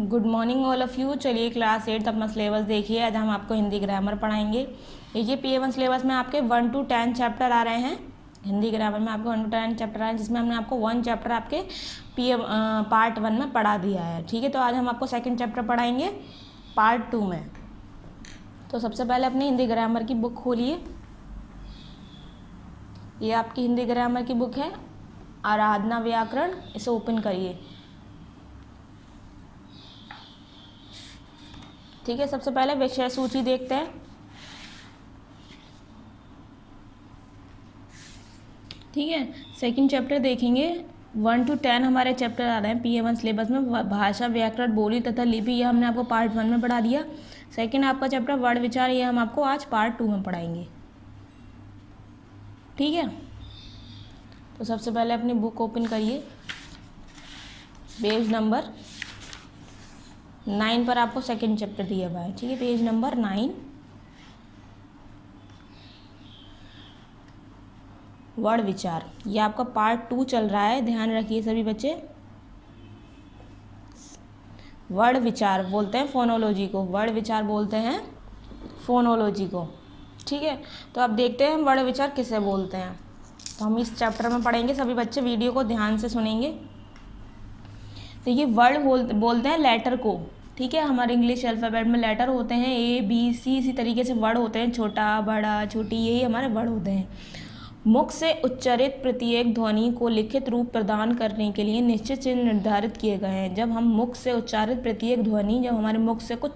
Good morning all of you. चलिए class 8 अपना syllabus देखिए। आज हम आपको हिंदी ग्रामर पढ़ाएंगे। देखिए PA1 सिलेबस में आपके 1 to 10 चैप्टर आ रहे हैं। हिंदी ग्रामर में आपको 1 to 10 चैप्टर आ रहे हैं, जिसमें हमने आपको 1 चैप्टर आपके पार्ट 1 में पढ़ा दिया है। ठीक है, तो आज हम आपको सेकेंड चैप्टर पढ़ाएंगे पार्ट 2 में। तो सबसे पहले अपनी हिंदी ग्रामर की बुक खोलिए। ये आपकी हिंदी ग्रामर की बुक है, आराधना व्याकरण। इसे ओपन करिए। ठीक है, सबसे पहले विषय सूची देखते हैं। ठीक है, सेकंड चैप्टर देखेंगे। 1 to 10 हमारे चैप्टर आ रहे हैं PA1 सिलेबस में। भाषा, व्याकरण, बोली तथा लिपि, ये हमने आपको पार्ट 1 में पढ़ा दिया। सेकंड आपका चैप्टर वर्ण विचार, ये हम आपको आज पार्ट 2 में पढ़ाएंगे। ठीक है, तो सबसे पहले अपनी बुक ओपन करिए। पेज नंबर 9 पर आपको सेकंड चैप्टर दिया हुआ है। ठीक है, पेज नंबर 9, वर्ण विचार। ये आपका पार्ट 2 चल रहा है, ध्यान रखिए सभी बच्चे। वर्ण विचार बोलते हैं फोनोलॉजी को, वर्ण विचार बोलते हैं फोनोलॉजी को। ठीक है, तो अब देखते हैं वर्ण विचार किसे बोलते हैं। तो हम इस चैप्टर में पढ़ेंगे, सभी बच्चे वीडियो को ध्यान से सुनेंगे। तो ये वर्ण बोलते हैं लेटर को। ठीक है, हमारे इंग्लिश अल्फ़ाबेट में लेटर होते हैं ABC, इसी तरीके से वर्ण होते हैं, छोटा, बड़ा, छोटी, यही हमारे वर्ण होते हैं। मुख से उच्चारित प्रत्येक ध्वनि को लिखित रूप प्रदान करने के लिए निश्चित चिन्ह निर्धारित किए गए हैं। जब हम मुख से उच्चारित प्रत्येक ध्वनि, जब हमारे मुख से कुछ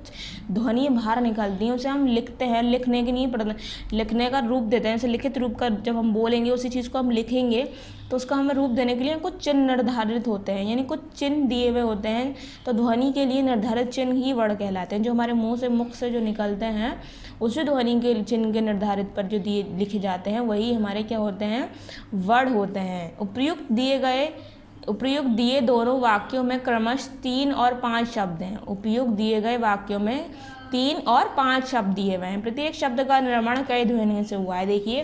ध्वनि बाहर निकलती हैं, उसे हम लिखते हैं। लिखने के लिए लिखने का रूप देते हैं, जैसे लिखित रूप का जब हम बोलेंगे, उसी चीज़ को हम लिखेंगे, तो उसका हमें रूप देने के लिए कुछ चिन्ह निर्धारित होते हैं, यानी कुछ चिन्ह दिए हुए होते हैं। तो ध्वनि के लिए निर्धारित चिन्ह ही वर्ण कहलाते हैं। जो हमारे मुख से जो निकलते हैं, उसी ध्वनि के चिन्ह के निर्धारित पर जो लिखे जाते हैं, वही हमारे क्या होते हैं, वर्ण होते हैं। उपयुक्त दिए दोनों वाक्यों में क्रमशः 3 और 5 शब्द हैं। उपयुक्त दिए गए वाक्यों में 3 और 5 शब्द दिए हुए हैं। प्रत्येक शब्द का निर्माण कई ध्वनियों से हुआ है। देखिए,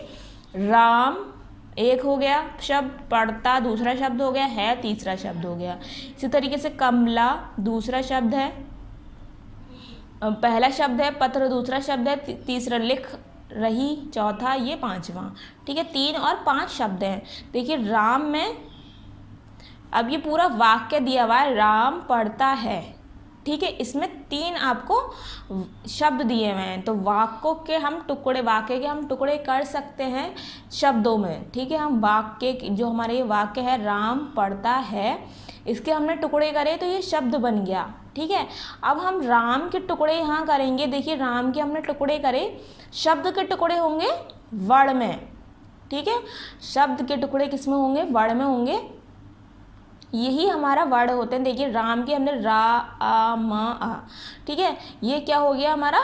राम एक हो गया शब्द, पढ़ता दूसरा शब्द हो गया, है तीसरा शब्द हो गया। इसी तरीके से कमला दूसरा शब्द है, पहला शब्द है, पत्र दूसरा शब्द है, तीसरा लिख रही चौथा, ये पांचवा। ठीक है, 3 और 5 शब्द हैं। देखिए, राम में अब ये पूरा वाक्य दिया हुआ है, राम पढ़ता है। ठीक है, इसमें 3 आपको शब्द दिए हुए हैं। तो वाक्य के हम टुकड़े कर सकते हैं शब्दों में। ठीक है, हम वाक्य, जो हमारे ये वाक्य है राम पढ़ता है, इसके हमने टुकड़े करे तो ये शब्द बन गया। ठीक है, अब हम राम के टुकड़े यहाँ करेंगे। देखिए, राम के हमने टुकड़े करे, शब्द के टुकड़े होंगे वर्ण में। ठीक है, शब्द के टुकड़े किस में होंगे, वर्ण में होंगे। यही हमारा वर्ण होते हैं। देखिए, राम के हमने रा आ म आ। ठीक है, ये क्या हो गया, हमारा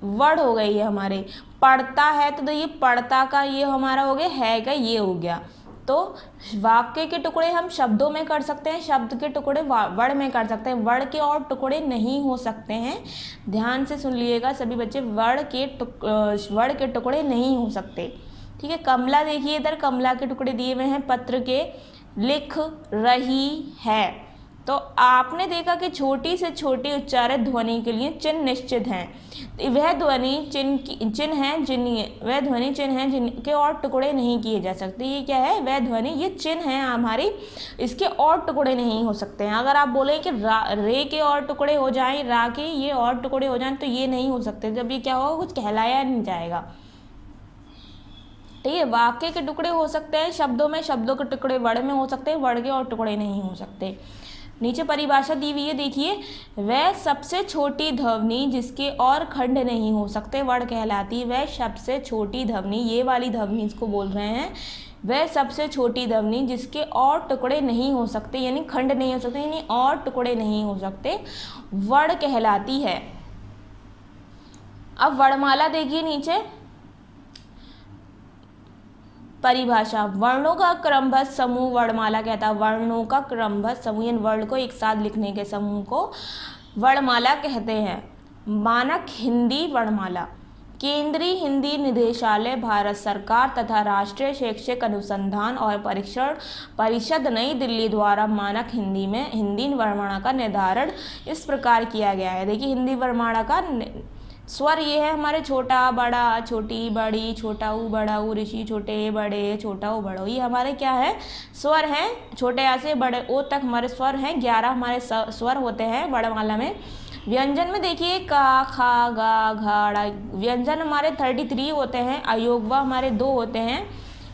वर्ण हो गई है हमारे। पढ़ता है तो ये पढ़ता का ये हमारा हो गया, है का ये हो गया। तो वाक्य के टुकड़े हम शब्दों में कर सकते हैं, शब्द के टुकड़े वर्ण में कर सकते हैं। वर्ण के और टुकड़े नहीं हो सकते हैं। ध्यान से सुन लीजिएगा सभी बच्चे, वर्ण के टुकड़े नहीं हो सकते। ठीक है, कमला देखिए, इधर कमला के टुकड़े दिए हुए हैं, पत्र के, लिख रही है। तो आपने देखा कि छोटी से छोटी उच्चारित ध्वनि के लिए चिन्ह निश्चित हैं। वह ध्वनि चिन्ह हैं जिनके और टुकड़े नहीं किए जा सकते। ये क्या है, वह ध्वनि, ये चिन्ह है हमारी, इसके और टुकड़े नहीं हो सकते हैं। अगर आप बोले कि रे के और टुकड़े हो जाएं, रा के ये और टुकड़े हो जाएं, तो ये नहीं हो सकते। जब ये क्या होगा, कुछ कहलाया नहीं जाएगा। ठीक है, वाक्य के टुकड़े हो सकते हैं शब्दों में, शब्दों के टुकड़े वर्ण में हो सकते हैं, वर्ण के और टुकड़े नहीं हो सकते। नीचे परिभाषा दी हुई है, देखिए, वह सबसे छोटी ध्वनि जिसके और खंड नहीं हो सकते वर्ण कहलाती है। वह सबसे छोटी ध्वनि, ये वाली ध्वनि इसको बोल रहे हैं, वह सबसे छोटी ध्वनि जिसके और टुकड़े नहीं हो सकते, यानी खंड नहीं हो सकते, यानी और टुकड़े नहीं हो सकते, वर्ण कहलाती है। अब वर्णमाला देखिए नीचे परिभाषा, वर्णों का क्रमबद्ध समूह वर्णमाला कहता है। वर्णों का क्रमबद्ध समूह, यानी वर्ण को एक साथ लिखने के समूह को वर्णमाला कहते हैं। मानक हिंदी वर्णमाला, केंद्रीय हिंदी निदेशालय भारत सरकार तथा राष्ट्रीय शैक्षिक अनुसंधान और परीक्षण परिषद नई दिल्ली द्वारा मानक हिंदी में हिंदी वर्णमाला का निर्धारण इस प्रकार किया गया है। देखिए हिंदी वर्णमाला का स्वर ये है हमारे छोटा बड़ा, छोटी बड़ी, छोटा ऊ बड़ा ऊ, ऋषि छोटे बड़े, छोटा ऊ बड़ा ऊ, ये हमारे क्या है स्वर हैं। छोटे आ से बड़े ओ तक हमारे स्वर हैं। 11 हमारे स्वर होते हैं वर्णमाला में। व्यंजन में देखिए का, खा, गा, घा, व्यंजन हमारे 33 होते हैं। अयोगवा हमारे 2 होते हैं।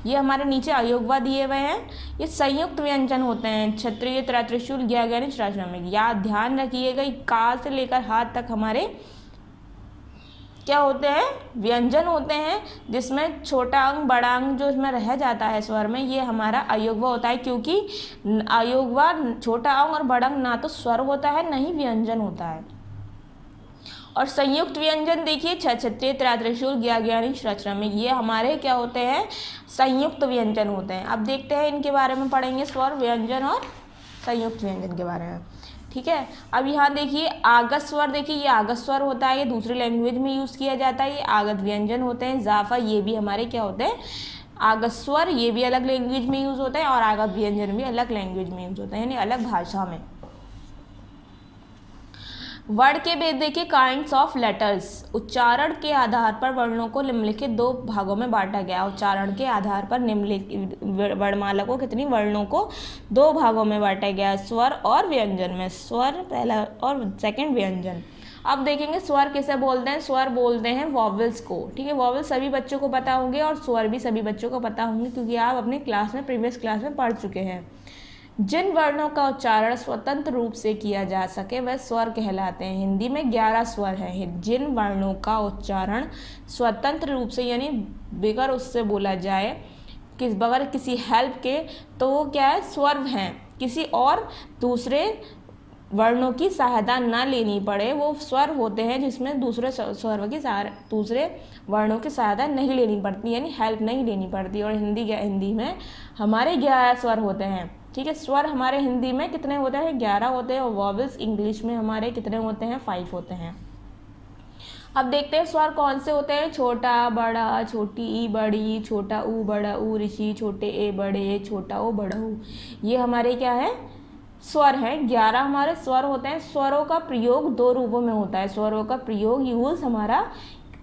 ये हमारे नीचे अयोगवा दिए हुए हैं। ये संयुक्त व्यंजन होते हैं। क्षत्रिय, त्रैत्रिशूल, ज्ञागणित, श्रावणिक। याद ध्यान रखिएगा का से लेकर हाथ तक हमारे क्या होते हैं व्यंजन होते हैं, जिसमें छोटा अंग बड़ा अंग जो इसमें रह जाता है स्वर में, ये हमारा अयोगवा होता है। क्योंकि अयोगवा छोटा अंग और बड़ा अंग ना तो स्वर होता है, न ही व्यंजन होता है। और संयुक्त व्यंजन देखिए क्षत्रिय, त्रैत्रिशूल, ज्ञागणित, श्रावणिक, ये हमारे क्या होते हैं संयुक्त व्यंजन होते हैं। अब देखते हैं इनके बारे में पढ़ेंगे, स्वर, व्यंजन और संयुक्त व्यंजन के बारे में। ठीक है, अब यहाँ देखिए आगत स्वर, देखिए ये आगत स्वर होता है, ये दूसरी लैंग्वेज में यूज़ किया जाता है। ये आगत व्यंजन होते हैं। जाफा ये भी हमारे क्या होते हैं आगत स्वर, ये भी अलग लैंग्वेज में यूज़ होता है। और आगत व्यंजन भी अलग लैंग्वेज में यूज़ होता है, यानी अलग भाषा में। वर्ड के भेद देखिए काइंड्स ऑफ लेटर्स। उच्चारण के आधार पर वर्णों को निम्नलिखित 2 भागों में बांटा गया। उच्चारण के आधार पर निम्नलिखित वर्णमाला को कितनी वर्णों को 2 भागों में बांटा गया, स्वर और व्यंजन में। स्वर पहला और सेकंड व्यंजन। अब देखेंगे स्वर किसे बोलते हैं। स्वर बोलते हैं वॉवल्स को। ठीक है, वॉवल सभी बच्चों को पता होंगे और स्वर भी सभी बच्चों को पता होंगे, क्योंकि आप अपने क्लास में प्रीवियस क्लास में पढ़ चुके हैं। जिन वर्णों का उच्चारण स्वतंत्र रूप से किया जा सके वह स्वर कहलाते हैं। हिंदी में 11 स्वर हैं। जिन वर्णों का उच्चारण स्वतंत्र रूप से यानी बगैर उससे बोला जाए, बगैर किसी हेल्प के, तो वो क्या है स्वर हैं। किसी और दूसरे वर्णों की सहायता ना लेनी पड़े, वो स्वर होते हैं जिसमें दूसरे वर्णों की सहायता नहीं लेनी पड़ती, यानी हेल्प नहीं लेनी पड़ती। और हिंदी में हमारे 11 स्वर होते हैं। ठीक है, स्वर हमारे हिंदी में कितने होते हैं 11 होते हैं। और वॉवल्स इंग्लिश में हमारे कितने होते हैं 5 होते हैं। अब देखते हैं स्वर कौन से होते हैं। छोटा बड़ा, छोटी ई बड़ी, छोटा ऊ बड़ा ऊ, ऋषि छोटे ए बड़े, छोटा ओ बड़ा ऊ, ये हमारे क्या है स्वर हैं। 11 हमारे स्वर होते हैं। स्वरों का प्रयोग 2 रूपों में होता है। स्वरों का प्रयोग यूज हमारा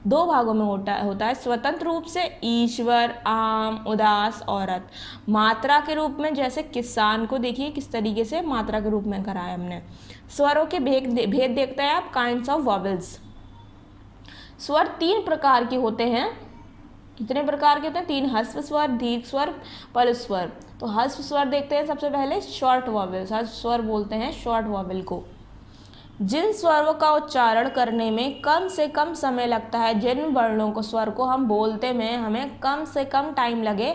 2 भागों में होता है। स्वतंत्र रूप से ईश्वर, आम, उदास, औरत। मात्रा के रूप में जैसे किसान को देखिए किस तरीके से मात्रा के रूप में कराया हमने। स्वरों के भेद देखते हैं आप। Kinds of vowels. स्वर 3 प्रकार के होते हैं। कितने प्रकार के होते हैं 3। ह्रस्व स्वर, दीर्घ स्वर, पल्लव स्वर। तो ह्रस्व स्वर देखते हैं सबसे पहले शॉर्ट वॉवल्स। ह्रस्व स्वर बोलते हैं शॉर्ट वॉवल को। जिन स्वरों का उच्चारण करने में कम से कम समय लगता है, जिन वर्णों को स्वर को हम बोलते में हमें कम से कम टाइम लगे,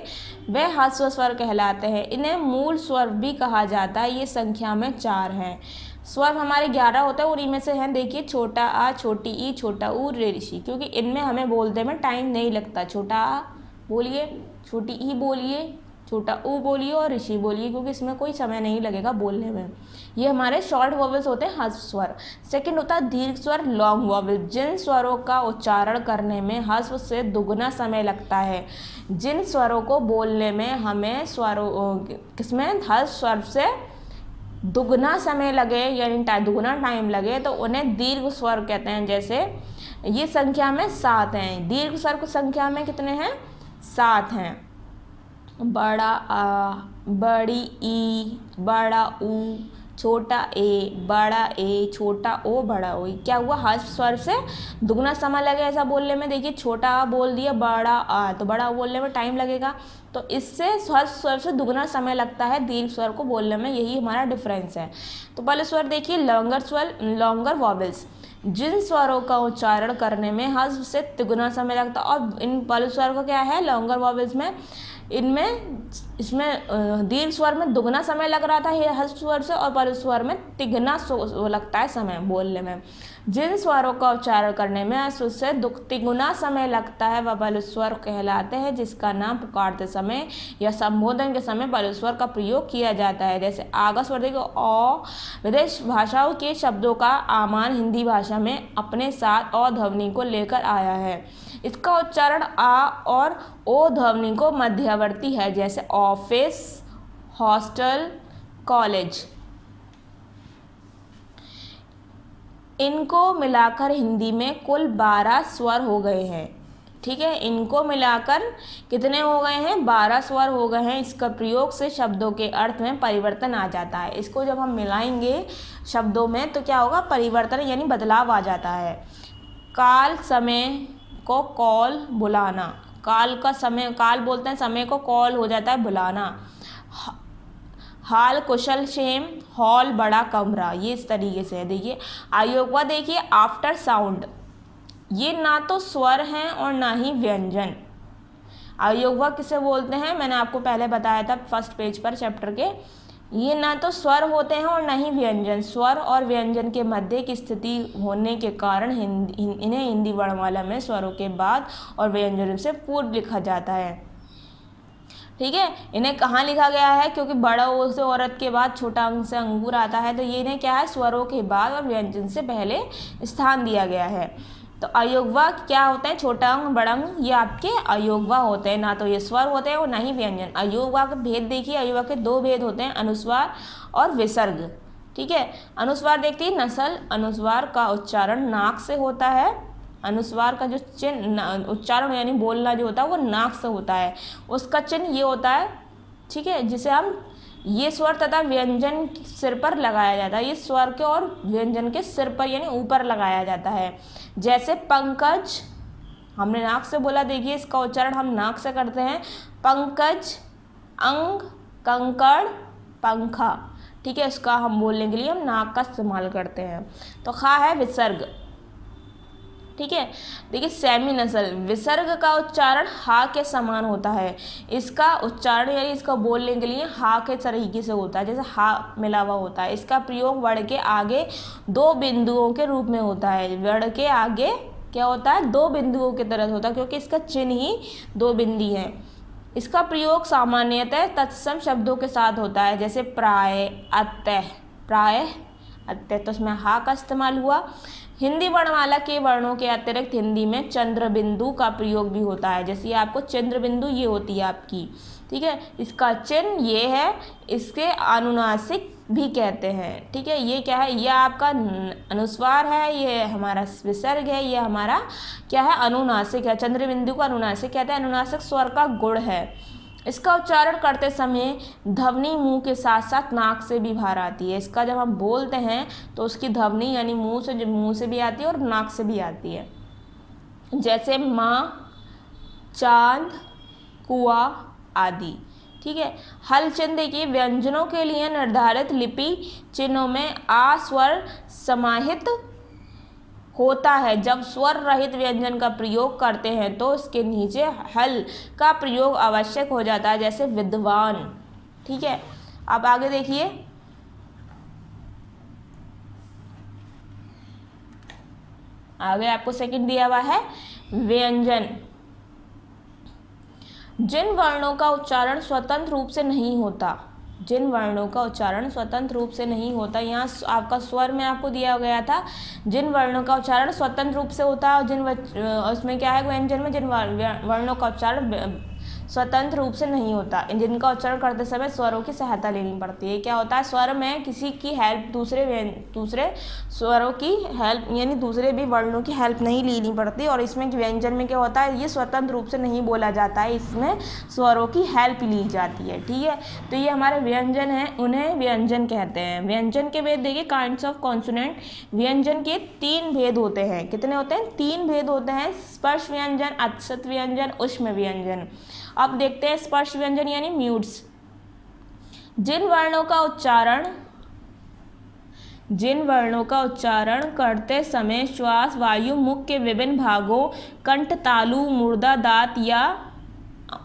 वे ह्रस्व स्वर कहलाते हैं। इन्हें मूल स्वर भी कहा जाता है। ये संख्या में 4 हैं। स्वर हमारे 11 होते हैं। उन्हीं में से हैं देखिए छोटा आ, छोटी ई, छोटा ऊ, ऋषि, क्योंकि इनमें हमें बोलते में टाइम नहीं लगता। छोटा आ बोलिए, छोटी ई बोलिए, छोटा ऊ बोलिए और ऋषि बोलिए, क्योंकि इसमें कोई समय नहीं लगेगा बोलने में। ये हमारे शॉर्ट वॉवल्स होते हैं ह्रस्व स्वर। सेकंड होता है दीर्घ स्वर, लॉन्ग वॉवल। जिन स्वरों का उच्चारण करने में ह्रस्व से दुगना समय लगता है। जिन स्वरों को बोलने में हमें किसमें ह्रस्व स्वर से दुगना समय लगे यानी दुगना टाइम लगे, तो उन्हें दीर्घ स्वर कहते हैं। जैसे ये संख्या में 7 हैं। दीर्घ स्वर की संख्या में कितने हैं 7 हैं। बड़ा आ, बड़ी ई, बड़ा ऊ, छोटा ए, बड़ा ए, छोटा ओ, बड़ा ओ। क्या हुआ ह्रस्व स्वर से दुगना समय लगे ऐसा बोलने में। देखिए छोटा आ बोल दिया, बड़ा आ, तो बड़ा बोलने में टाइम लगेगा, तो इससे ह्रस्व स्वर से दुगना समय लगता है दीर्घ स्वर को बोलने में। यही हमारा डिफरेंस है। तो पहले स्वर देखिए लॉन्गर स्वर, लॉन्गर वॉवल्स। जिन स्वरों का उच्चारण करने में ह्रस्व से तिगुना समय लगता है। और इन पल्लव स्वर का क्या है लॉन्गर वॉवल्स में, इसमें दीर्घ स्वर में दुगना समय लग रहा था ह्रस्व स्वर से, और पल्लव स्वर में तिगना लगता है समय बोलने में। जिन स्वरों का उच्चारण करने में उससे दुगुना समय लगता है वह बल स्वर कहलाते हैं, जिसका नाम पुकारते समय या संबोधन के समय बल स्वर का प्रयोग किया जाता है। जैसे आगा स्वर देखो औ। विदेश भाषाओं के शब्दों का आमान हिंदी भाषा में अपने साथ अ ध्वनि को लेकर आया है। इसका उच्चारण आ और ओ ध्वनि को मध्यवर्ती है, जैसे ऑफिस, हॉस्टल, कॉलेज। इनको मिलाकर हिंदी में कुल 12 स्वर हो गए हैं। ठीक है, इनको मिलाकर कितने हो गए हैं? 12 स्वर हो गए हैं। इसका प्रयोग से शब्दों के अर्थ में परिवर्तन आ जाता है। इसको जब हम मिलाएंगे शब्दों में तो क्या होगा? परिवर्तन यानी बदलाव आ जाता है। काल, समय को कॉल, बुलाना। काल का समय, काल बोलते हैं, समय को कॉल हो जाता है बुलाना। हाल, कुशल, क्षेम, हॉल, बड़ा कमरा। ये इस तरीके से है। देखिए अयोगवा, देखिए आफ्टर साउंड, ये ना तो स्वर हैं और ना ही व्यंजन। अयोगवा किसे बोलते हैं? मैंने आपको पहले बताया था फर्स्ट पेज पर चैप्टर के। ये ना तो स्वर होते हैं और ना ही व्यंजन। स्वर और व्यंजन के मध्य की स्थिति होने के कारण इन्हें हिंदी वर्णमाला में स्वरों के बाद और व्यंजनों से पूर्व लिखा जाता है। ठीक है, इन्हें कहाँ लिखा गया है? क्योंकि बड़ा ओ से औरत के बाद छोटा अंग से अंगूर आता है, तो ये इन्हें क्या है? स्वरों के बाद और व्यंजन से पहले स्थान दिया गया है। तो अयोगवा क्या होता है? छोटा अंग, बड़ा अंग, ये आपके अयोगवा होते हैं। ना तो ये स्वर होते हैं और ना ही व्यंजन। अयोगवा के भेद देखिए, अयोगवा के 2 भेद होते हैं, अनुस्वार और विसर्ग। ठीक है, अनुस्वार देखते हैं नस्ल। अनुस्वार का उच्चारण नाक से होता है। अनुस्वार का जो चिन्ह उच्चारण यानी बोलना जो होता है वो नाक से होता है। उसका चिन्ह ये होता है, ठीक है, जिसे हम ये स्वर तथा व्यंजन सिर पर लगाया जाता है। ये स्वर के और व्यंजन के सिर पर यानी ऊपर लगाया जाता है। जैसे पंकज, हमने नाक से बोला, देखिए इसका उच्चारण हम नाक से करते हैं। पंकज, अंग, कंकड़, पंखा। ठीक है, इसका हम बोलने के लिए हम नाक का इस्तेमाल करते हैं। तो खा है विसर्ग। ठीक है, देखिए सेमी नस्ल, विसर्ग का उच्चारण हा के समान होता है। इसका उच्चारण यानी इसका बोलने के लिए हा के तरीके से होता है, जैसे हा मिला हुआ होता है। इसका प्रयोग वर्ण के आगे 2 बिंदुओं के रूप में होता है। वर्ण के आगे क्या होता है? 2 बिंदुओं की तरह होता है, क्योंकि इसका चिन्ह ही 2 बिंदी है। इसका प्रयोग सामान्यतः तत्सम शब्दों के साथ होता है, जैसे प्राय, अतः। प्राय, अतः, तो इसमें हा का इस्तेमाल हुआ। हिंदी वर्णमाला के वर्णों के अतिरिक्त हिंदी में चंद्र बिंदु का प्रयोग भी होता है। जैसे आपको चंद्र बिंदु ये होती है आपकी। ठीक है, इसका चिन्ह ये है, इसके अनुनासिक भी कहते हैं। ठीक है, ये क्या है? ये आपका अनुस्वार है, ये हमारा विसर्ग है, ये हमारा क्या है? अनुनासिक है। चंद्र बिंदु को अनुनासिक कहते हैं। अनुनासिक स्वर का गुण है। इसका उच्चारण करते समय ध्वनि मुंह के साथ साथ नाक से भी बाहर आती है। इसका जब हम बोलते हैं तो उसकी ध्वनि यानी मुंह से भी आती है और नाक से भी आती है। जैसे माँ, चांद, कुआ आदि। ठीक है, हल चिन्ह देखिए, व्यंजनों के लिए निर्धारित लिपि चिन्हों में आ स्वर समाहित होता है। जब स्वर रहित व्यंजन का प्रयोग करते हैं तो इसके नीचे हल का प्रयोग आवश्यक हो जाता है, जैसे विद्वान। ठीक है, अब आगे देखिए, आगे आपको सेकंड दिया हुआ है व्यंजन। जिन वर्णों का उच्चारण स्वतंत्र रूप से नहीं होता, जिन वर्णों का उच्चारण स्वतंत्र रूप से नहीं होता, यहाँ आपका स्वर में आपको दिया गया था जिन वर्णों का उच्चारण स्वतंत्र रूप से होता है, और उसमें क्या है व्यंजन में जिन वर्णों का उच्चारण स्वतंत्र रूप से नहीं होता, जिनका उच्चारण करते समय स्वरों की सहायता लेनी पड़ती है। क्या होता है? स्वर में किसी की हेल्प, दूसरे स्वरों की हेल्प यानी दूसरे भी वर्णों की हेल्प नहीं लेनी पड़ती। और इसमें व्यंजन में क्या होता है? ये स्वतंत्र रूप से नहीं बोला जाता है, इसमें स्वरों की हेल्प ली जाती है। ठीक है, तो ये हमारे व्यंजन हैं, उन्हें व्यंजन कहते हैं। व्यंजन के भेद देखिए, काइंड्स ऑफ कॉन्सोनेंट। व्यंजन के 3 भेद होते हैं। कितने होते हैं? 3 भेद होते हैं। स्पर्श व्यंजन, अच्युत व्यंजन, ऊष्म व्यंजन। अब देखते हैं स्पर्श व्यंजन यानी म्यूट्स। जिन वर्णों का उच्चारण करते समय श्वास वायु मुख के विभिन्न भागों कंठ, तालु, मुर्दा, दांत या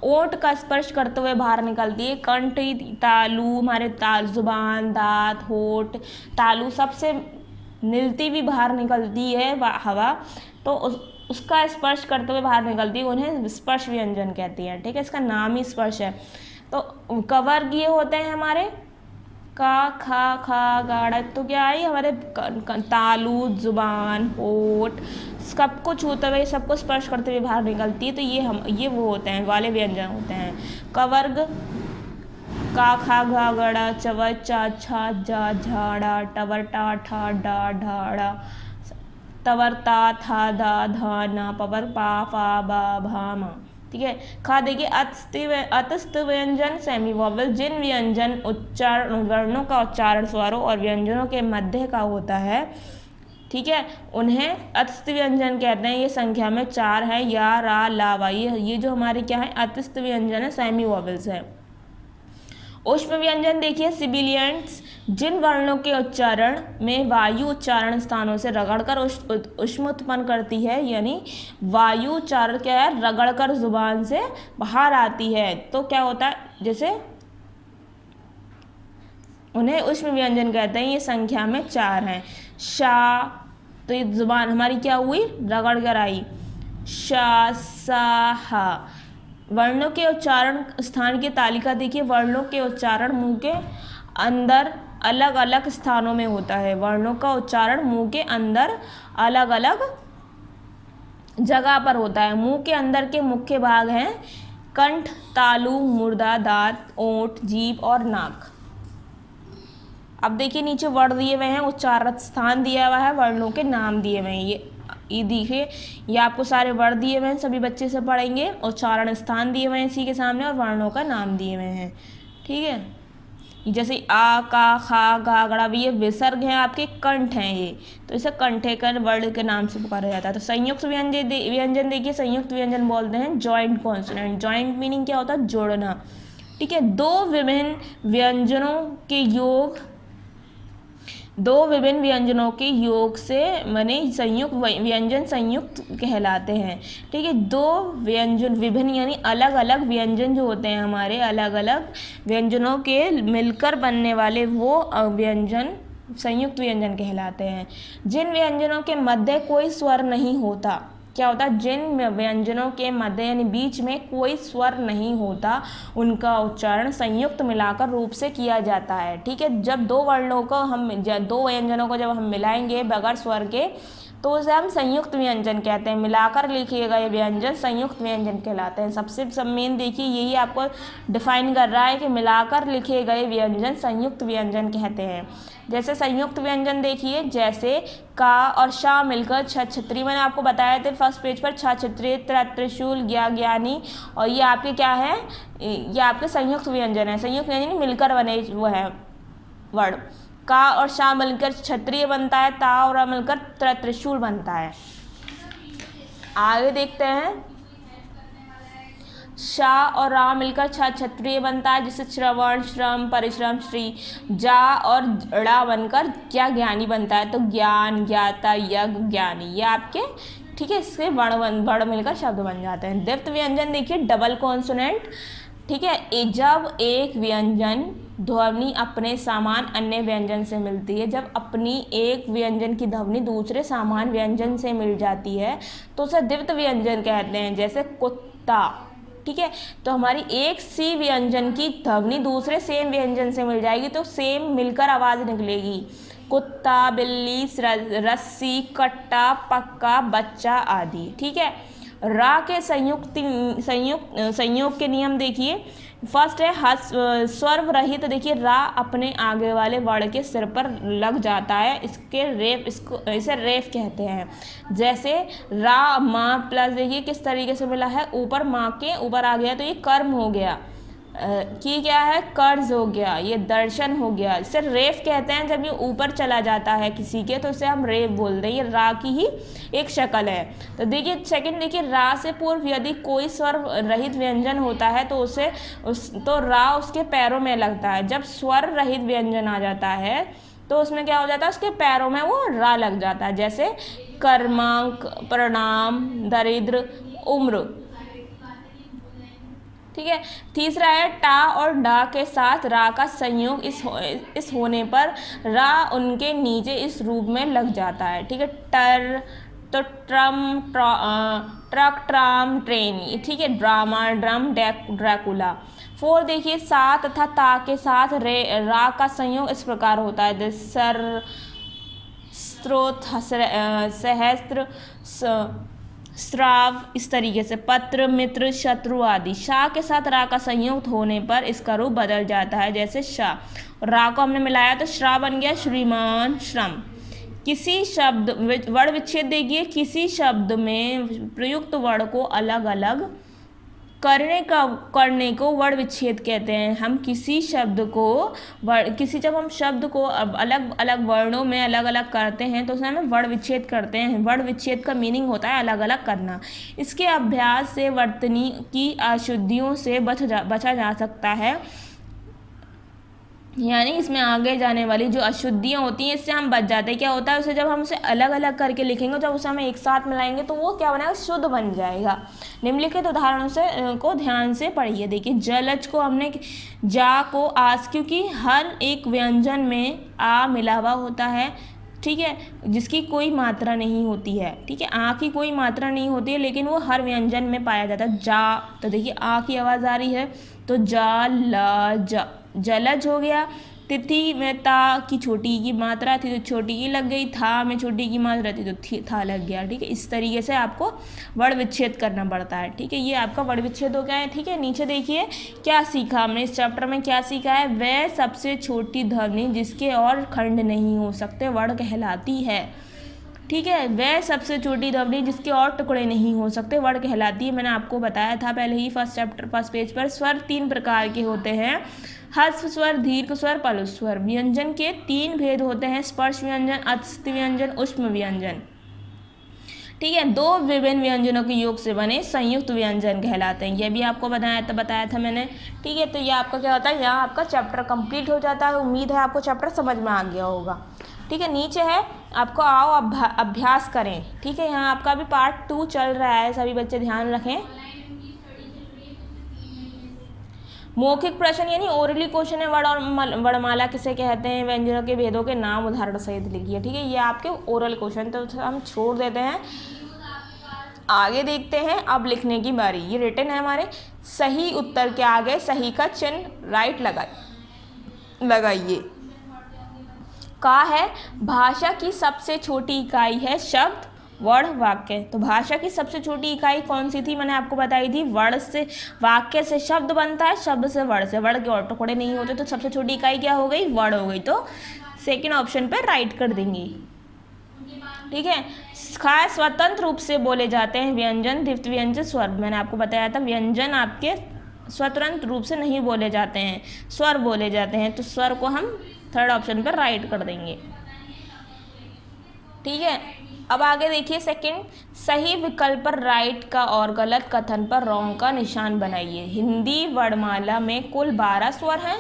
ओंठ का स्पर्श करते हुए बाहर निकलती है। कंठ, तालु, हमारे जुबान, दांत, होठ, तालु सबसे निलती भी बाहर निकलती है हवा, तो उसका स्पर्श करते हुए बाहर निकलती है, उन्हें स्पर्श व्यंजन कहती हैं। ठीक है, इसका नाम ही स्पर्श है। तो कवर्ग ये होते हैं हमारे का, खा, खा, गाड़ा। तो क्या आई हमारे तालु, जुबान, होठ, सबको छूते हुए, सबको स्पर्श करते हुए बाहर निकलती है। तो ये वो होते हैं वाले व्यंजन होते हैं। कवर्ग का, खा, घा, गड़ा, चवर, चा, छा, जा, झाड़ा, टवर, टा, ठा, डा, ढाड़ा, तवर, ता, था, धा, धा, ना, पवर, पा, फा, बा, भा, मा। ठीक है। खा देखिए अतस्थ व्यंजन सेमी वॉवल, जिन व्यंजन उच्चारण वर्णों का उच्चारण स्वरों और व्यंजनों के मध्य का होता है, ठीक है, उन्हें अतस्थ व्यंजन कहते हैं। ये संख्या में 4 है, या, रा, ला, वा। ये जो हमारे क्या है अतस्थ व्यंजन है, सेमी वॉवल्स है। ऊष्म व्यंजन देखिए सिबिलियंट्स, जिन वर्णों के उच्चारण में वायु उच्चारण स्थानों से रगड़कर ऊष्म उत्पन्न करती है, यानी वायु उच्चारण क्या है, रगड़कर जुबान से बाहर आती है, तो क्या होता है, जैसे उन्हें ऊष्म व्यंजन कहते हैं। ये संख्या में 4 हैं। शा, तो ये जुबान हमारी क्या हुई, रगड़ कर आई। शा, सा, हा। वर्णों के उच्चारण स्थान की तालिका देखिए। वर्णों के उच्चारण मुंह के अंदर अलग अलग स्थानों में होता है। वर्णों का उच्चारण मुंह के अंदर अलग अलग जगह पर होता है। मुंह के अंदर के मुख्य भाग हैं कंठ, तालु, मुर्दा, दांत, ओंठ, जीभ और नाक। अब देखिए नीचे वर्ण दिए हुए हैं, उच्चारण स्थान दिया हुआ है, वर्णों के नाम दिए हुए हैं। ये देखिए, ये आपको सारे वर्ण दिए हुए हैं, सभी बच्चे से पढ़ेंगे। उच्चारण स्थान दिए हुए हैं इसी के सामने, और वर्णों का नाम दिए हुए हैं। ठीक है, जैसे आ, का, खा, गा, गड़ा, ये विसर्ग हैं आपके, कंठ हैं ये, तो इसे कंठेकर वर्ण के नाम से पुकारा जाता है। तो संयुक्त व्यंजन देखिए, संयुक्त व्यंजन बोलते हैं जॉइंट कॉन्सोनेंट। जॉइंट मीनिंग क्या होता है, जोड़ना। ठीक है, दो विभिन्न व्यंजनों के योग से बने संयुक्त व्यंजन संयुक्त कहलाते हैं। ठीक है, दो व्यंजन विभिन्न यानी अलग अलग व्यंजन जो होते हैं हमारे, अलग अलग व्यंजनों के मिलकर बनने वाले वो व्यंजन संयुक्त व्यंजन कहलाते हैं। जिन व्यंजनों के मध्य कोई स्वर नहीं होता, क्या होता है, जिन व्यंजनों के मध्य यानी बीच में कोई स्वर नहीं होता, उनका उच्चारण संयुक्त मिलाकर रूप से किया जाता है। ठीक है, जब दो वर्णों को दो व्यंजनों को जब हम मिलाएंगे बगैर स्वर के, तो उसे हम संयुक्त व्यंजन कहते हैं। मिलाकर लिखे गए व्यंजन संयुक्त व्यंजन कहलाते हैं। सबसे मेन देखिए यही आपको डिफाइन कर रहा है कि मिलाकर लिखे गए व्यंजन संयुक्त व्यंजन कहते हैं। जैसे संयुक्त व्यंजन देखिए, जैसे का और शा मिलकर छत्री, मैंने आपको बताया थे फर्स्ट पेज पर, छत्री, त्रिशूल, ज्ञानी, और ये आपके क्या है, ये आपके संयुक्त व्यंजन है। संयुक्त व्यंजन मिलकर बने वो है वर्ड। का और शा मिलकर क्षत्रिय बनता है, ता और रा मिलकर त्रिशूल बनता है। आगे देखते हैं, शा और रा मिलकर क्षत्रिय बनता है, जिससे श्रवण, श्रम, परिश्रम, श्री। जा और ड़ा बनकर क्या ज्ञानी बनता है, तो ज्ञान, ज्ञाता, यज्ञ, ज्ञानी, ये आपके ठीक है, इससे वर्ण मिलकर शब्द बन जाते हैं। द्वित्व व्यंजन देखिए, डबल कॉन्सोनेंट। ठीक है, जब एक व्यंजन ध्वनि अपने समान अन्य व्यंजन से मिलती है, जब अपनी एक व्यंजन की ध्वनि दूसरे समान व्यंजन से मिल जाती है, तो उसे द्वित्व व्यंजन कहते हैं। जैसे कुत्ता, ठीक है, तो हमारी एक सी व्यंजन की ध्वनि दूसरे सेम व्यंजन से मिल जाएगी, तो सेम मिलकर आवाज़ निकलेगी। कुत्ता, बिल्ली, रस्सी, कट्टा, पक्का, बच्चा आदि। ठीक है, रा के संयोग के नियम देखिए। फर्स्ट है स्वर रहित। तो देखिए, रा अपने आगे वाले वर्ण के सिर पर लग जाता है, इसे रेफ कहते हैं। जैसे रा, माँ प्लस, देखिए किस तरीके से मिला है, ऊपर माँ के ऊपर आ गया, तो ये कर्म हो गया, कि क्या है, कर्ज हो गया, ये दर्शन हो गया। इसे रेफ कहते हैं जब ये ऊपर चला जाता है किसी के, तो इसे हम रेफ बोलते हैं। ये रा की ही एक शक्ल है। तो देखिए सेकंड, देखिए रा से पूर्व यदि कोई स्वर रहित व्यंजन होता है, तो तो रा उसके पैरों में लगता है। जब स्वर रहित व्यंजन आ जाता है, तो उसमें क्या हो जाता है, उसके पैरों में वो रा लग जाता है। जैसे कर्मांक, प्रणाम, दरिद्र, उम्र। ठीक है। तीसरा है टा और डा के साथ रा का संयोग इस होने पर रा उनके नीचे इस रूप में लग जाता है। ठीक है। टर तो ट्रम, ट्रक, ट्राम, ट्रेन, ठीक है। Drama, drum, Dracula. 4 देखिए सा तथा ता के साथ रा का संयोग इस प्रकार होता है, सर, स्त्रोत, सहस्त्र, स्राव, इस तरीके से। पत्र, मित्र, शत्रु आदि। शा के साथ रा का संयुक्त होने पर इसका रूप बदल जाता है, जैसे शाह। रा को हमने मिलाया तो श्रा बन गया श्रीमान, श्रम। किसी शब्द वर्ण विच्छेद देखिए, किसी शब्द में प्रयुक्त वर्ण को अलग अलग करने को वर्ण विच्छेद कहते हैं। हम किसी शब्द को जब हम शब्द को अलग अलग वर्णों में अलग अलग करते हैं तो उसे हम वर्ण विच्छेद करते हैं। वर्ण विच्छेद का मीनिंग होता है अलग अलग करना। इसके अभ्यास से वर्तनी की अशुद्धियों से बचा जा सकता है, यानी इसमें आगे जाने वाली जो अशुद्धियाँ होती हैं इससे हम बच जाते हैं। क्या होता है, उसे जब हम उसे अलग अलग करके लिखेंगे, जब उसे हम एक साथ मिलाएंगे तो वो क्या बनेगा, शुद्ध बन जाएगा। निम्नलिखित उदाहरणों से को ध्यान से पढ़िए। देखिए जलज को हमने जा को आस, क्योंकि हर एक व्यंजन में आ मिला हुआ होता है, ठीक है, जिसकी कोई मात्रा नहीं होती है। ठीक है, आ की कोई मात्रा नहीं होती है लेकिन वो हर व्यंजन में पाया जाता है। जा, तो देखिए आ की आवाज़ आ रही है तो जा, ला, जा, जलज हो गया। तिथि में ता की छोटी की मात्रा थी तो छोटी की लग गई, था में छोटी की मात्रा थी तो था लग गया। ठीक है, इस तरीके से आपको वर्ण विच्छेद करना पड़ता है। ठीक है, ये आपका वर्ण विच्छेद हो गया है। ठीक है, नीचे देखिए क्या सीखा हमने इस चैप्टर में, क्या सीखा है, वह सबसे छोटी ध्वनि जिसके और खंड नहीं हो सकते वर्ण कहलाती है। ठीक है, वह सबसे छोटी ध्वनि जिसके और टुकड़े नहीं हो सकते वर्ण कहलाती है। मैंने आपको बताया था पहले ही फर्स्ट पेज पर। स्वर 3 प्रकार के होते हैं, ह्रस्व स्वर, दीर्घ स्वर, पलु स्वर। व्यंजन के 3 भेद होते हैं, स्पर्श व्यंजन, अस्थि व्यंजन, ऊष्म व्यंजन। ठीक है, 2 विभिन्न व्यंजनों के योग से बने संयुक्त व्यंजन कहलाते हैं। यह भी आपको बताया था मैंने। ठीक है, तो ये आपका क्या होता है, यहाँ आपका चैप्टर कंप्लीट हो जाता है। उम्मीद है आपको चैप्टर समझ में आ गया होगा। ठीक है, नीचे है आपको आओ अभ्यास करें। ठीक है, यहाँ आपका अभी पार्ट 2 चल रहा है, सभी बच्चे ध्यान रखें। मौखिक प्रश्न यानी ओरली क्वेश्चन है। वर्णमाला किसे कहते हैं, व्यंजनों के भेदों के नाम उदाहरण सहित लिखिए। ठीक है, ये आपके ओरल क्वेश्चन तो हम छोड़ देते हैं, आगे देखते हैं। अब लिखने की बारी, ये रिटन है हमारे। सही उत्तर के आगे सही का चिन्ह राइट लगाइए। का है भाषा की सबसे छोटी इकाई है शब्द, वर्ण, वाक्य। तो भाषा की सबसे छोटी इकाई कौन सी थी, मैंने आपको बताई थी, वर्ण से। वाक्य से शब्द बनता है, शब्द से वर्ण, से वर्ण के और टुकड़े नहीं होते, तो सबसे छोटी इकाई क्या हो गई, वर्ण हो गई। तो सेकंड ऑप्शन पर राइट कर देंगे। ठीक है, खास स्वतंत्र रूप से बोले जाते हैं व्यंजन, द्वितीय व्यंजन, स्वर। मैंने आपको बताया था व्यंजन आपके स्वतंत्र रूप से नहीं बोले जाते हैं, स्वर बोले जाते हैं। तो स्वर को हम थर्ड ऑप्शन पर राइट कर देंगे। ठीक है, अब आगे देखिए सेकंड, सही विकल्प पर राइट का और गलत कथन पर रॉन्ग का निशान बनाइए। हिंदी वर्णमाला में कुल 12 स्वर हैं।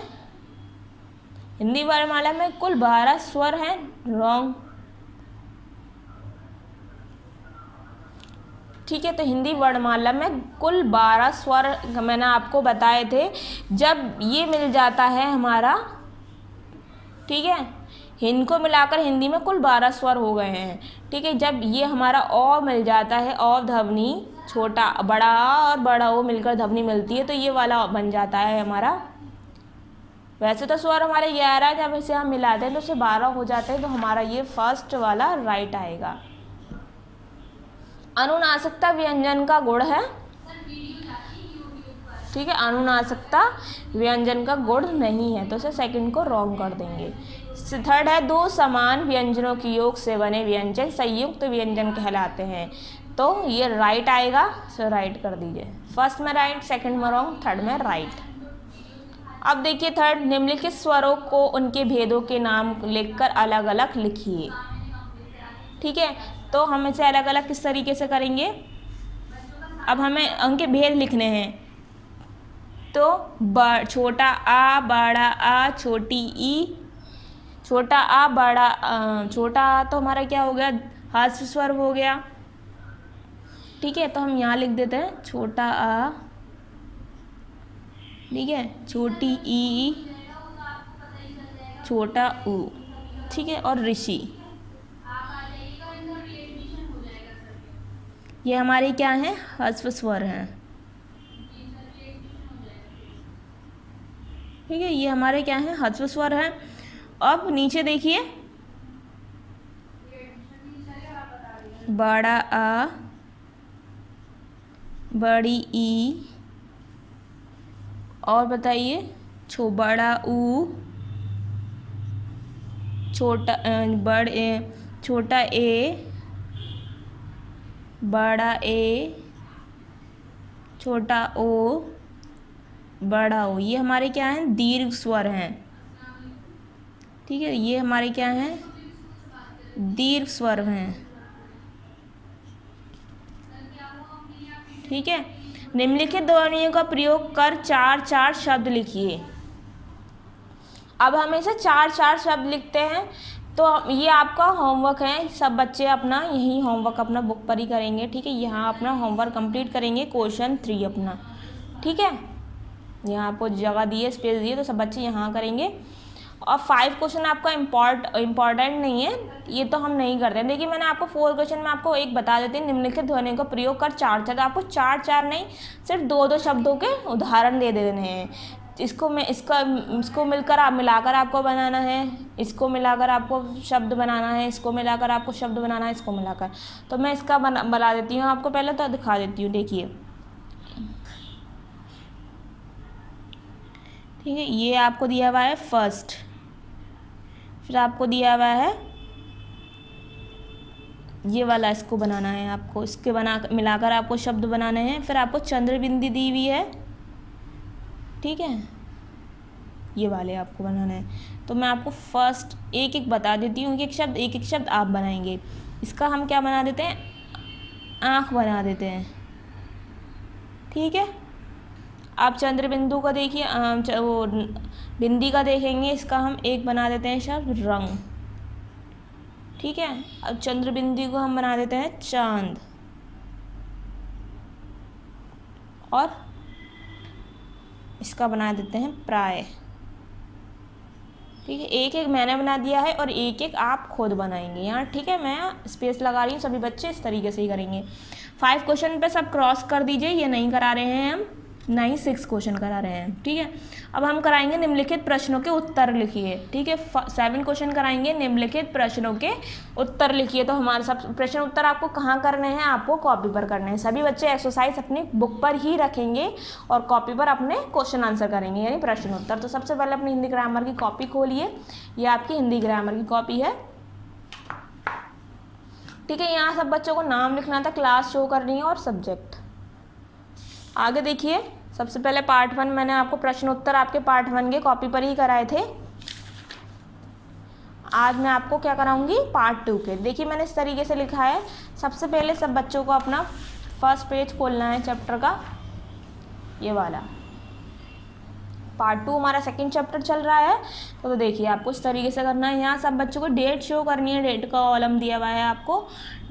हिंदी वर्णमाला में कुल 12 स्वर हैं, रॉन्ग। ठीक है, तो हिंदी वर्णमाला में कुल 12 स्वर मैंने आपको बताए थे। जब ये मिल जाता है हमारा, ठीक है, इनको मिलाकर हिंदी में कुल 12 स्वर हो गए हैं। ठीक है, जब ये हमारा अ मिल जाता है, अ ध्वनि, छोटा बड़ा और बड़ा ओ मिलकर ध्वनि मिलती है, तो ये वाला बन जाता है हमारा। वैसे तो स्वर हमारे 11, जब इसे हम मिलाते हैं तो उसे 12 हो जाते हैं, तो हमारा ये फर्स्ट वाला राइट आएगा। अनुनासिकता व्यंजन का गुण है। ठीक है, अनुनासिकता व्यंजन का गुण नहीं है, तो उसे सेकंड को रॉन्ग कर देंगे। थर्ड है, 2 समान व्यंजनों के योग से बने व्यंजन संयुक्त व्यंजन कहलाते हैं, तो ये राइट आएगा, सो राइट कर दीजिए। फर्स्ट में राइट, सेकंड में रॉन्ग, थर्ड में राइट। अब देखिए थर्ड, निम्नलिखित स्वरों को उनके भेदों के नाम लिखकर अलग अलग लिखिए। ठीक है, तो हम इसे अलग अलग किस तरीके से करेंगे, अब हमें उनके भेद लिखने हैं। तो छोटा आ, बड़ा आ, छोटी ई, छोटा आ, बड़ा छोटा आ तो हमारा क्या हो गया, ह्रस्व स्वर हो गया। ठीक है, तो हम यहाँ लिख देते हैं छोटा आ, ठीक है, छोटी ई, छोटा ऊ, ठीक है, और ऋषि, ये हमारे क्या हैं, ह्रस्व स्वर हैं। ठीक है, ये हमारे क्या हैं, ह्रस्व स्वर हैं। अब नीचे देखिए, बड़ा आ, बड़ी ई, और बताइए, बड़ा ऊ, छोटा छोटा ए, बड़ा ए, छोटा ओ, बड़ा ओ, ये हमारे क्या हैं, दीर्घ स्वर हैं। ठीक है, ये हमारे क्या हैं, दीर्घ स्वर हैं। ठीक है, निम्नलिखित ध्वनियों का प्रयोग कर 4-4 शब्द लिखिए। अब हम इसे 4-4 शब्द लिखते हैं, तो ये आपका होमवर्क है, सब बच्चे अपना यही होमवर्क अपना बुक पर ही करेंगे। ठीक है, यहाँ अपना होमवर्क कंप्लीट करेंगे, क्वेश्चन 3 अपना। ठीक है, यहाँ आपको जगह दी है, स्पेस दी है, तो सब बच्चे यहाँ करेंगे। और 5 क्वेश्चन आपका इम्पॉर्टेंट नहीं है, ये तो हम नहीं करते हैं। देखिए, मैंने आपको 4 क्वेश्चन में आपको एक बता देती हूँ, निम्नलिखित ध्वनियों का प्रयोग कर 4-4, तो आपको 4-4 नहीं, सिर्फ 2-2 शब्दों के उदाहरण दे देने हैं। इसको मिलकर आप मिलाकर आपको बनाना है, इसको मिलाकर आपको शब्द बनाना है, इसको मिलाकर आपको शब्द बनाना है, इसको मिलाकर। तो मैं इसका बना देती हूँ आपको, पहले तो दिखा देती हूँ। देखिए, ठीक है, ये आपको दिया हुआ है फर्स्ट, फिर आपको दिया हुआ है ये वाला, इसको बनाना है आपको, इसके मिलाकर आपको शब्द बनाने हैं। फिर आपको चंद्र बिंदी दी हुई है, ठीक है, ये वाले आपको बनाना है। तो मैं आपको फर्स्ट एक एक बता देती हूँ, एक एक शब्द आप बनाएंगे। इसका हम क्या बना देते हैं, आँख बना देते हैं। ठीक है, आप चंद्र बिंदु का देखिए, वो बिंदी का देखेंगे, इसका हम एक बना देते हैं शब्द रंग। ठीक है, अब चंद्र बिंदी को हम बना देते हैं चांद, और इसका बना देते हैं प्राय। ठीक है, एक एक मैंने बना दिया है और एक एक आप खुद बनाएंगे यहाँ। ठीक है, मैं स्पेस लगा रही हूँ, सभी बच्चे इस तरीके से ही करेंगे। 5 क्वेश्चन पे सब क्रॉस कर दीजिए, ये नहीं करा रहे हैं हम, ना ही 6 क्वेश्चन करा रहे हैं। ठीक है, अब हम कराएंगे निम्नलिखित प्रश्नों के उत्तर लिखिए। ठीक है, 7 क्वेश्चन कराएंगे, निम्नलिखित प्रश्नों के उत्तर लिखिए। तो हमारे सब प्रश्न उत्तर आपको कहाँ करने हैं, आपको कॉपी पर करने हैं। सभी बच्चे एक्सरसाइज अपनी बुक पर ही रखेंगे और कॉपी पर अपने क्वेश्चन आंसर करेंगे, यानी प्रश्न उत्तर। तो सबसे पहले अपनी हिंदी ग्रामर की कॉपी खोलिए, ये आपकी हिंदी ग्रामर की कॉपी है। ठीक है, यहाँ सब बच्चों को नाम लिखना था, क्लास शो करनी है और सब्जेक्ट। आगे देखिए, सबसे पहले पार्ट 1 मैंने आपको प्रश्न उत्तर आपके पार्ट 1 के कॉपी पर ही कराए थे। आज मैं आपको क्या कराऊंगी, पार्ट 2 के। देखिए, मैंने इस तरीके से लिखा है। सबसे पहले सब बच्चों को अपना फर्स्ट पेज खोलना है चैप्टर का, ये वाला। पार्ट 2 हमारा सेकंड चैप्टर चल रहा है। तो देखिए, आपको इस तरीके से करना है। यहाँ सब बच्चों को डेट शो करनी है, डेट का कॉलम दिया हुआ है, आपको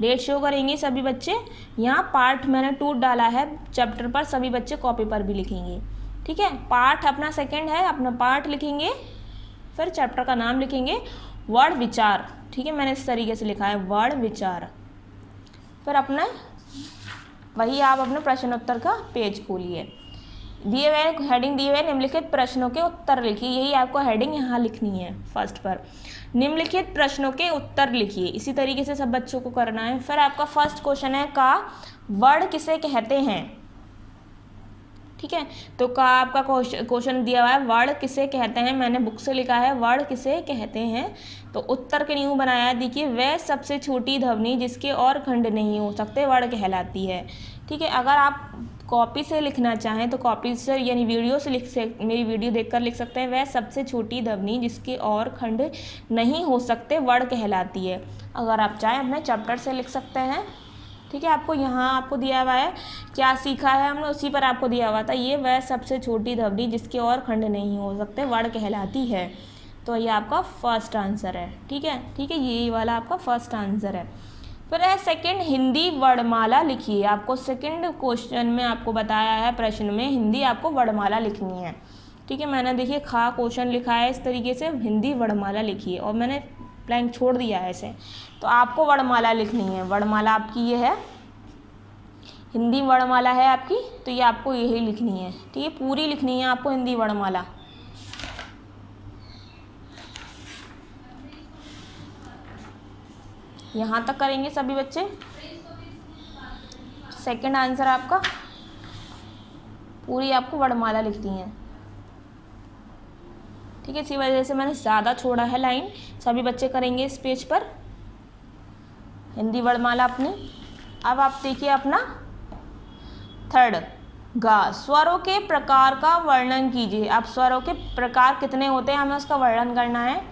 डेट शो करेंगे सभी बच्चे। यहाँ पार्ट मैंने 2 डाला है चैप्टर पर, सभी बच्चे कॉपी पर भी लिखेंगे। ठीक है, पार्ट अपना सेकंड है, अपना पार्ट लिखेंगे, फिर चैप्टर का नाम लिखेंगे, वर्ण विचार। ठीक है, मैंने इस तरीके से लिखा है, वर्ण विचार। फिर अपना वही आप अपने प्रश्न उत्तर का पेज खोलिए, दिए हुए हेडिंग दिए हुए निम्नलिखित प्रश्नों के उत्तर लिखिए। यही आपको हेडिंग यहाँ लिखनी है फर्स्ट पर, निम्नलिखित प्रश्नों के उत्तर लिखिए। इसी तरीके से सब बच्चों को करना है। फिर आपका फर्स्ट क्वेश्चन है, का वर्ण किसे कहते हैं। ठीक है, तो का आपका क्वेश्चन दिया हुआ है, वर्ण किसे कहते हैं। मैंने बुक से लिखा है, वर्ण किसे कहते हैं। तो उत्तर के न्यू बनाया है। देखिए, वह सबसे छोटी ध्वनि जिसके और खंड नहीं हो सकते वर्ण कहलाती है। ठीक है, अगर आप कॉपी से लिखना चाहें तो कॉपी से यानी वीडियो से मेरी वीडियो देखकर लिख सकते हैं, वह सबसे छोटी ध्वनि जिसके और खंड नहीं हो सकते वर्ण कहलाती है। अगर आप चाहें अपने चैप्टर से लिख सकते हैं। ठीक है, आपको यहाँ आपको दिया हुआ है, क्या सीखा है हमने उसी पर आपको दिया हुआ था। ये वह सबसे छोटी ध्वनि जिसके और खंड नहीं हो सकते वर्ण कहलाती है। तो ये आपका फर्स्ट आंसर है। ठीक है, ये वाला आपका फर्स्ट आंसर है। फिर है सेकंड, हिंदी वर्णमाला लिखिए। आपको सेकंड क्वेश्चन में आपको बताया है, प्रश्न में हिंदी आपको वर्णमाला लिखनी है। ठीक है, मैंने देखिए खा क्वेश्चन लिखा है इस तरीके से, हिंदी वर्णमाला लिखिए, और मैंने ब्लैंक छोड़ दिया है ऐसे। तो आपको वर्णमाला लिखनी है, वर्णमाला आपकी ये है, हिंदी वर्णमाला है आपकी, तो ये आपको यही लिखनी है। ठीक है, पूरी लिखनी है आपको हिंदी वर्णमाला। यहाँ तक करेंगे सभी बच्चे। सेकंड आंसर आपका, पूरी आपको वर्णमाला लिखनी है। ठीक है, इसी वजह से मैंने ज़्यादा छोड़ा है लाइन। सभी बच्चे करेंगे इस पेज पर हिंदी वर्णमाला अपनी। अब आप देखिए अपना थर्ड, गा, स्वरों के प्रकार का वर्णन कीजिए। आप स्वरों के प्रकार कितने होते हैं हमें उसका वर्णन करना है।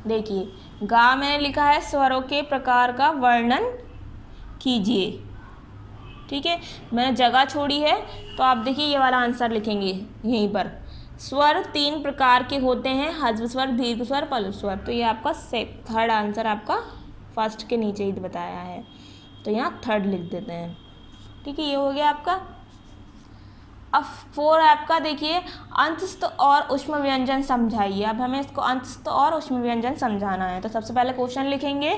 देखिए गा मैंने लिखा है, स्वरों के प्रकार का वर्णन कीजिए। ठीक है, मैंने जगह छोड़ी है, तो आप देखिए ये वाला आंसर लिखेंगे यहीं पर। स्वर 3 प्रकार के होते हैं, ह्रस्व स्वर, दीर्घ स्वर, पल्लव स्वर। तो ये आपका थर्ड आंसर आपका फर्स्ट के नीचे ही बताया है, तो यहाँ थर्ड लिख देते हैं। ठीक है, ये हो गया आपका। अब 4 आपका देखिए, अंतस्थ और उष्म व्यंजन समझाइए। अब हमें इसको अंतस्थ और उष्म व्यंजन समझाना है, तो सबसे पहले क्वेश्चन लिखेंगे,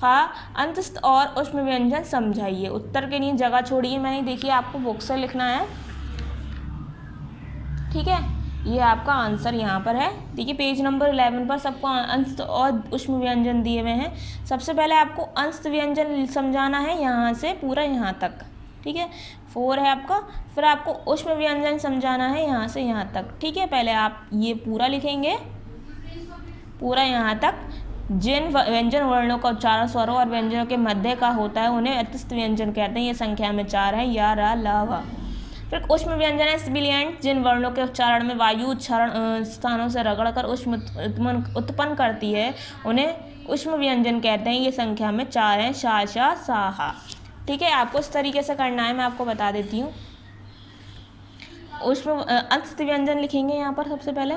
हाँ अंतस्थ और उष्म व्यंजन समझाइए। उत्तर के लिए जगह छोड़िए, मैंने देखिए आपको बुक से लिखना है। ठीक है, ये आपका आंसर यहाँ पर है। देखिए पेज नंबर 11 पर सबको अंतस्थ और उष्म व्यंजन दिए हुए हैं। सबसे पहले आपको अंतस्थ व्यंजन समझाना है यहाँ से पूरा यहाँ तक। ठीक है, 4 है आपका। फिर आपको उष्म व्यंजन समझाना है यहाँ से यहाँ तक। ठीक है, पहले आप ये पूरा लिखेंगे, पूरा यहाँ तक। जिन व्यंजन वर्णों का उच्चारण स्वरों और व्यंजनों के मध्य का होता है उन्हें अंतस्थ व्यंजन कहते हैं। ये संख्या में 4 है, या, रा, ला, वा। फिर उष्म व्यंजन है सिबिलिएंट, जिन वर्णों के उच्चारण में वायु उच्चारण स्थानों से रगड़कर उष्म उत्पन्न करती है उन्हें उष्म व्यंजन कहते हैं। ये संख्या में 4 हैं, शा, शा, सा, हा। ठीक है, आपको इस तरीके से करना है, मैं आपको बता देती हूँ। उष्म अंतस्थ व्यंजन लिखेंगे यहाँ पर सबसे पहले।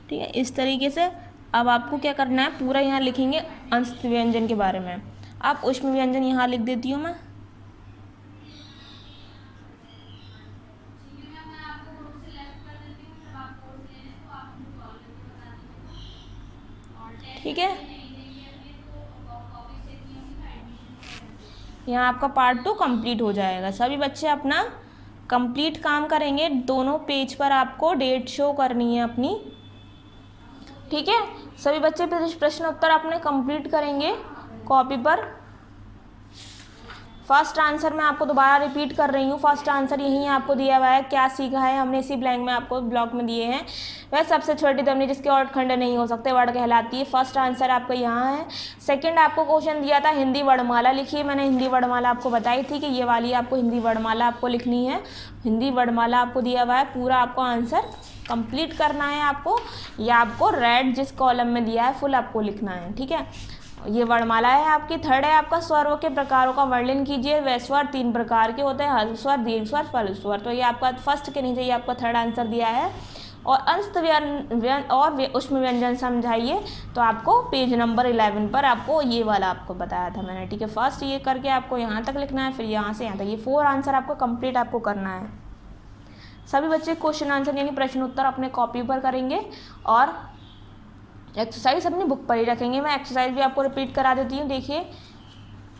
ठीक है, इस तरीके से। अब आपको क्या करना है, पूरा यहाँ लिखेंगे अंतस्थ व्यंजन के बारे में। आप उष्म व्यंजन यहाँ लिख देती हूँ मैं। ठीक है, यहाँ आपका पार्ट 2 कंप्लीट हो जाएगा। सभी बच्चे अपना कंप्लीट काम करेंगे। दोनों पेज पर आपको डेट शो करनी है अपनी। ठीक है, सभी बच्चे प्रश्न उत्तर अपने कंप्लीट करेंगे कॉपी पर। फर्स्ट आंसर मैं आपको दोबारा रिपीट कर रही हूँ। फर्स्ट आंसर यहीं आपको दिया हुआ है, क्या सीखा है हमने, इसी ब्लैंक में आपको ब्लॉक में दिए हैं। वह सबसे छोटी ध्वनि जिसके और खंड नहीं हो सकते वर्ण कहलाती है। फर्स्ट आंसर आपका यहाँ है। सेकंड आपको क्वेश्चन दिया था हिंदी वर्णमाला लिखिए। मैंने हिंदी वर्णमाला आपको बताई थी कि ये वाली आपको हिंदी वर्णमाला आपको लिखनी है। हिंदी वर्णमाला आपको दिया हुआ है, पूरा आपको आंसर कंप्लीट करना है आपको, या आपको रेड जिस कॉलम में दिया है फुल आपको लिखना है। ठीक है, ये वर्णमाला है आपकी। थर्ड है आपका स्वरों के प्रकारों का वर्णन कीजिए। वह स्वर 3 प्रकार के होते हैं, ह्रस्व स्वर, दीर्घ स्वर, पल्लव स्वर। तो ये आपका फर्स्ट के नीचे ये आपका थर्ड आंसर दिया है। और अंतस्थ और उष्म व्यंजन समझाइए, तो आपको पेज नंबर 11 पर आपको ये वाला आपको बताया था मैंने। ठीक है, फर्स्ट ये करके आपको यहाँ तक लिखना है, फिर यहाँ से यहाँ तक। ये 4 आंसर आपको कंप्लीट आपको करना है। सभी बच्चे क्वेश्चन आंसर यानी प्रश्न उत्तर अपने कॉपी पर करेंगे और एक्सरसाइज अपनी बुक पर ही रखेंगे। मैं एक्सरसाइज भी आपको रिपीट करा देती हूँ। देखिए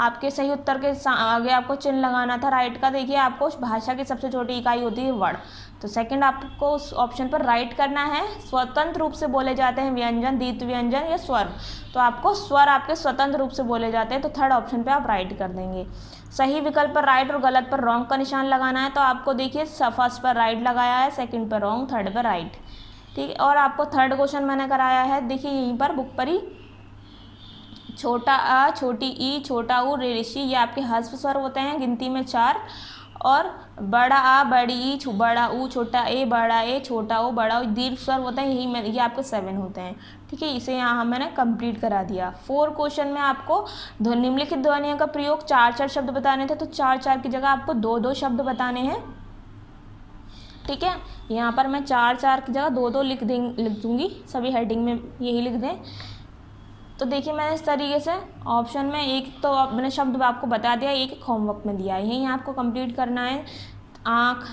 आपके सही उत्तर के आगे आपको चिन्ह लगाना था राइट का। देखिए आपको उस भाषा की सबसे छोटी इकाई होती है वर्ड, तो सेकंड आपको उस ऑप्शन पर राइट करना है। स्वतंत्र रूप से बोले जाते हैं व्यंजन, द्वितीय व्यंजन या स्वर, तो आपको स्वर आपके स्वतंत्र रूप से बोले जाते हैं, तो थर्ड ऑप्शन पे आप राइट कर देंगे। सही विकल्प पर राइट और गलत पर रॉन्ग का निशान लगाना है, तो आपको देखिए फर्स्ट पर राइट लगाया है, सेकंड पर रॉन्ग, थर्ड पर राइट। ठीक है, और आपको थर्ड क्वेश्चन मैंने कराया है, देखिए यहीं पर बुक पर ही, छोटा अ, छोटी ई, छोटा ऊ, ऋषि, ये आपके ह्रस्व स्वर होते हैं गिनती में 4, और बड़ा आ, बड़ी ई, बड़ा ऊ, छोटा ए, बड़ा ए, छोटा ओ, बड़ा ओ, दीर्घ स्वर होता है, ये आपके 7 होते हैं। ठीक है, इसे यहाँ मैंने कंप्लीट करा दिया। 4 क्वेश्चन में आपको निम्नलिखित ध्वनियों का प्रयोग 4-4 शब्द बताने थे, तो 4-4 की जगह आपको 2-2 शब्द बताने हैं। ठीक है, यहाँ पर मैं 4-4 की जगह 2-2 लिख दूँगी, सभी हेडिंग में यही लिख दें। तो देखिए मैंने इस तरीके से ऑप्शन में एक तो मैंने शब्द आपको बता दिया, एक होमवर्क में दिया है, यही आपको कंप्लीट करना है। आँख,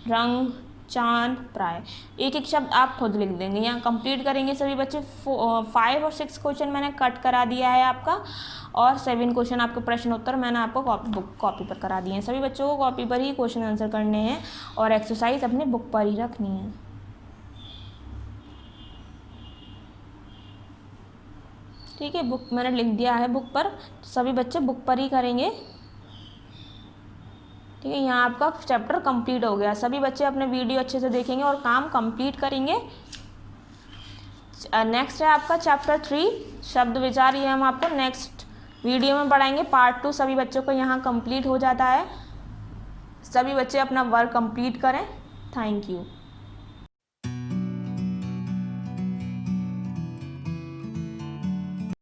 रंग, चांद, प्राय, एक एक शब्द आप खुद लिख देंगे, यहाँ कंप्लीट करेंगे सभी बच्चे। 5 और 6 क्वेश्चन मैंने कट करा दिया है आपका, और 7 क्वेश्चन आपके प्रश्न उत्तर मैंने आपको कॉपी पर करा दिए हैं। सभी बच्चों को कॉपी पर ही क्वेश्चन आंसर करने हैं और एक्सरसाइज अपने बुक पर ही रखनी है। ठीक है, बुक मैंने लिख दिया है बुक पर, तो सभी बच्चे बुक पर ही करेंगे। ठीक है, यहाँ आपका चैप्टर कंप्लीट हो गया। सभी बच्चे अपने वीडियो अच्छे से देखेंगे और काम कंप्लीट करेंगे। नेक्स्ट है आपका चैप्टर 3 शब्द विचार, ये हम आपको नेक्स्ट वीडियो में पढ़ाएंगे। पार्ट 2 सभी बच्चों को यहाँ कंप्लीट हो जाता है। सभी बच्चे अपना वर्क कंप्लीट करें। Thank you.